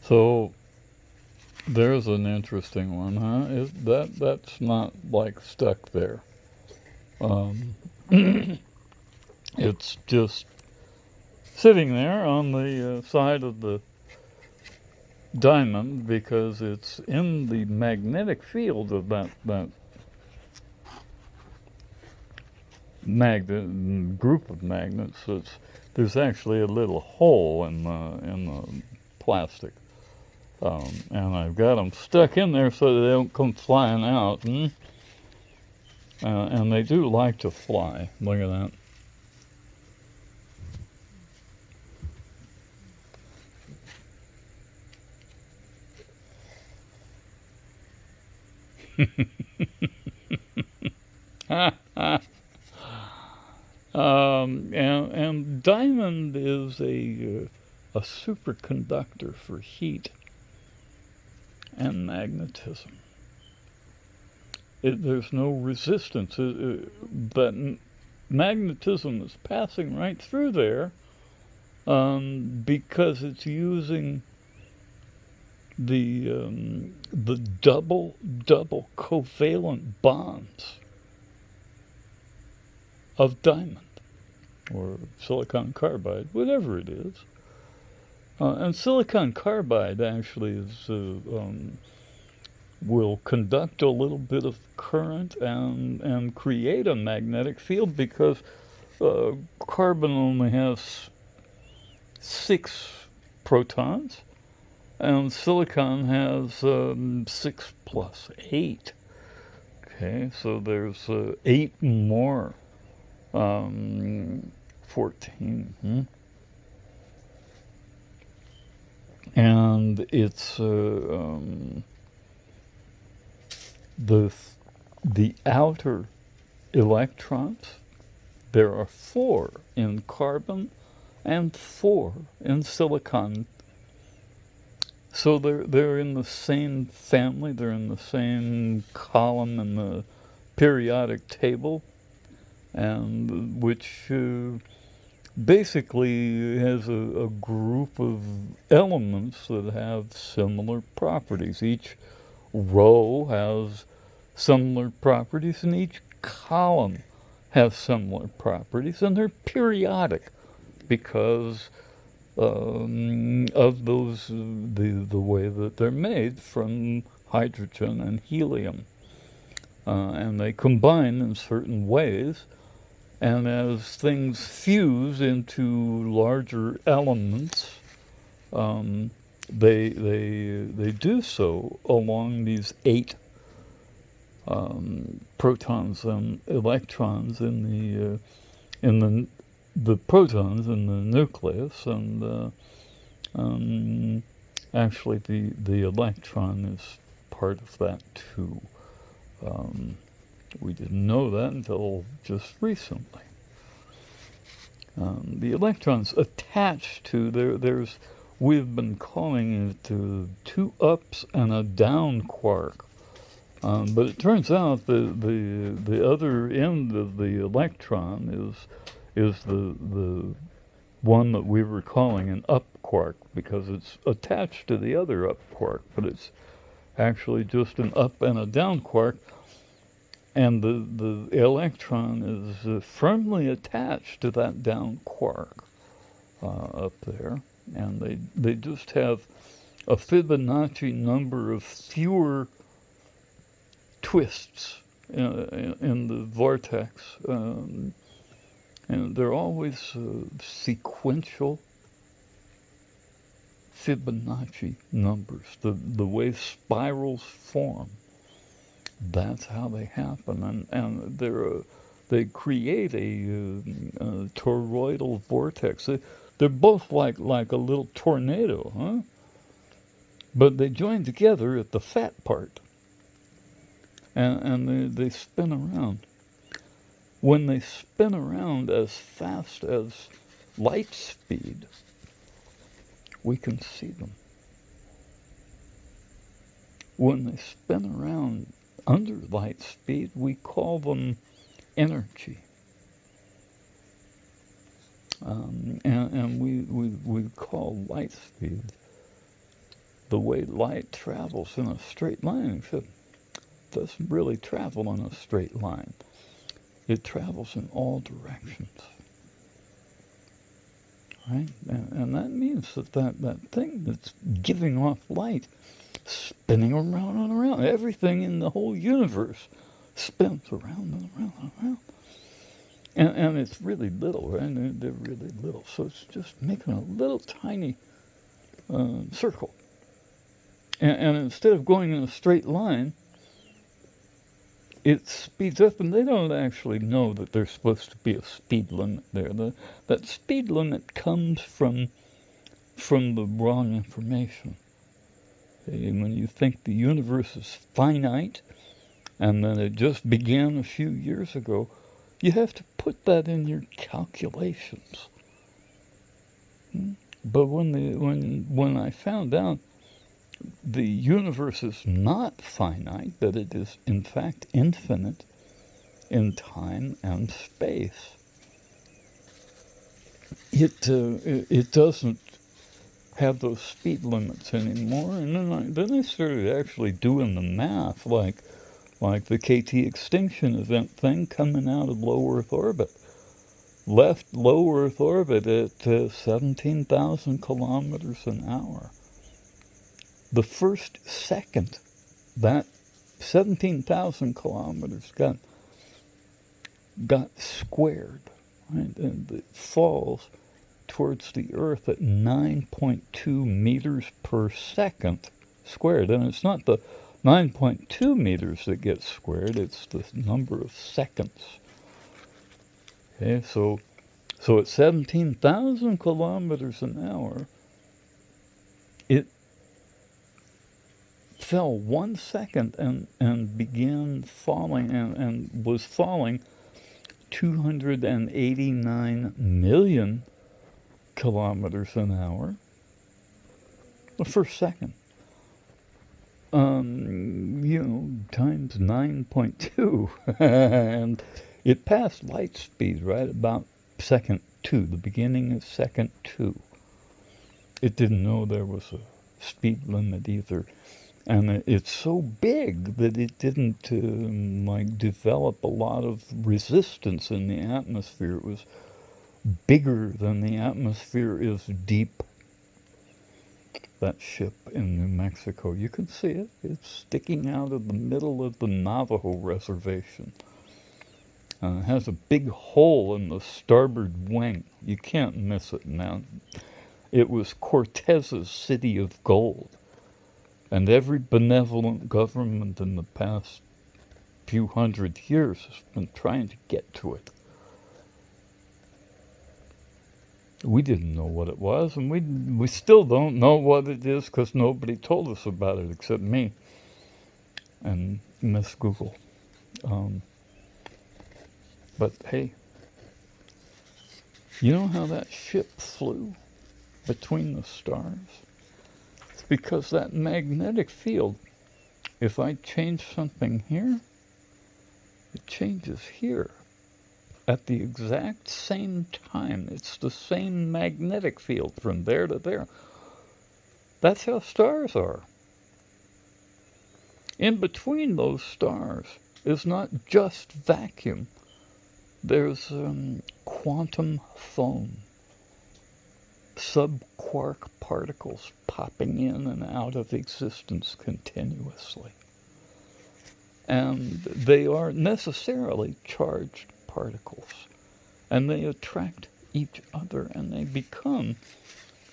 So there's an interesting one, huh? That's not like stuck there. Um, it's just sitting there on the side of the diamond because it's in the magnetic field of that magnet group of magnets. There's actually a little hole in the plastic, and I've got them stuck in there so that they don't come flying out. And they do like to fly. Look at that. And diamond is a superconductor for heat and magnetism. There's no resistance, but magnetism is passing right through there because it's using the double covalent bonds of diamond or silicon carbide, whatever it is. And silicon carbide actually will conduct a little bit of current and create a magnetic field because carbon only has 6 protons and silicon has 6 plus 8. Okay, so there's 8 more. 14. And it's the outer electrons. There are 4 in carbon and 4 in silicon. So they're in the same family. They're in the same column in the periodic table, and which basically has a group of elements that have similar properties. Each row has similar properties, and each column has similar properties, and they're periodic because of those the way that they're made from hydrogen and helium, and they combine in certain ways. And as things fuse into larger elements, they do so along these 8 protons and electrons in the protons in the nucleus, and actually the electron is part of that too. We didn't know that until just recently. The electrons attached to we've been calling it 2 ups and a down quark. But it turns out the other end of the electron is the one that we were calling an up quark because it's attached to the other up quark, but it's actually just an up and a down quark. And the electron is firmly attached to that down quark up there. And they just have a Fibonacci number of fewer twists in the vortex. And they're always sequential Fibonacci numbers, the way spirals form. That's how they happen, and they create a toroidal vortex. They're both like a little tornado, huh? But they join together at the fat part, and they spin around. When they spin around as fast as light speed, we can see them. When they spin around under light speed, we call them energy. And we call light speed the way light travels in a straight line, except it doesn't really travel in a straight line. It travels in all directions. Right? And that means that thing that's giving off light, spinning around and around. Everything in the whole universe spins around and around and around. And it's really little, right? They're really little. So it's just making a little tiny circle. And instead of going in a straight line, it speeds up, and they don't actually know that there's supposed to be a speed limit there. That speed limit comes from the wrong information. Okay? When you think the universe is finite, and that it just began a few years ago, you have to put that in your calculations. But when I found out the universe is not finite, that it is in fact infinite in time and space, it doesn't have those speed limits anymore. And then I started actually doing the math, like the KT extinction event thing coming out of low Earth orbit. Left low Earth orbit at 17,000 kilometers an hour. The first second that 17,000 kilometers got squared, right? And it falls towards the Earth at 9.2 meters per second squared. And it's not the 9.2 meters that gets squared, it's the number of seconds. Okay, so at 17,000 kilometers an hour, it fell 1 second and began falling and was falling 289 million kilometers an hour the first second. Times 9.2. And it passed light speed right about second 2, the beginning of second 2. It didn't know there was a speed limit either. And it's so big that it didn't develop a lot of resistance in the atmosphere. It was bigger than the atmosphere is deep. That ship in New Mexico, you can see it. It's sticking out of the middle of the Navajo reservation. It has a big hole in the starboard wing. You can't miss it now. It was Cortez's city of gold. And every benevolent government in the past few hundred years has been trying to get to it. We didn't know what it was, and we still don't know what it is because nobody told us about it except me and Miss Google. But hey, you know how that ship flew between the stars? It's because that magnetic field, if I change something here, it changes here. At the exact same time. It's the same magnetic field from there to there. That's how stars are. In between those stars is not just vacuum. There's quantum foam, subquark particles popping in and out of existence continuously. And they are necessarily charged particles, and they attract each other, and they become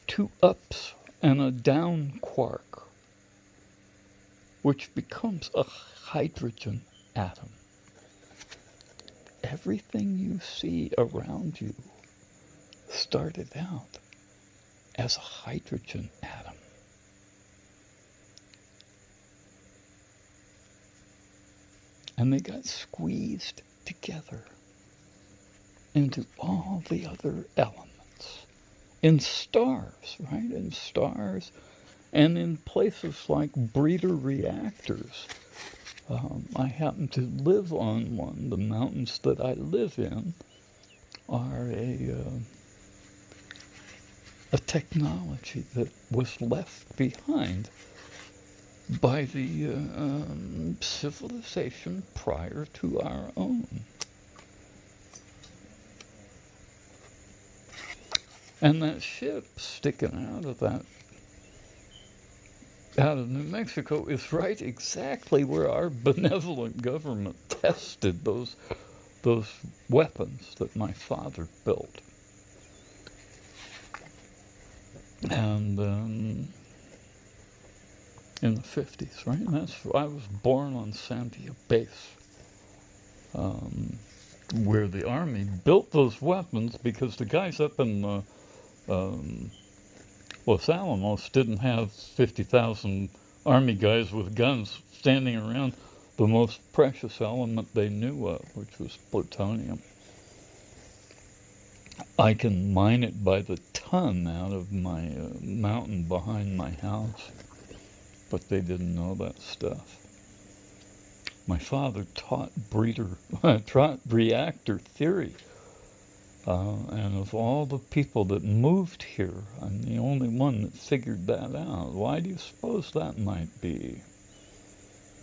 two ups and a down quark, which becomes a hydrogen atom. Everything you see around you started out as a hydrogen atom. And they got squeezed together into all the other elements in stars, right? In stars and in places like breeder reactors. I happen to live on one. The mountains that I live in are a technology that was left behind by the civilization prior to our own. And that ship sticking out of New Mexico is right exactly where our benevolent government tested those weapons that my father built. And in the 50s, right? And I was born on Sandia Base, where the Army built those weapons because the guys up in Los Alamos didn't have 50,000 Army guys with guns standing around the most precious element they knew of, which was plutonium. I can mine it by the ton out of my mountain behind my house, but they didn't know that stuff. My father taught reactor theory, and of all the people that moved here, I'm the only one that figured that out. Why do you suppose that might be?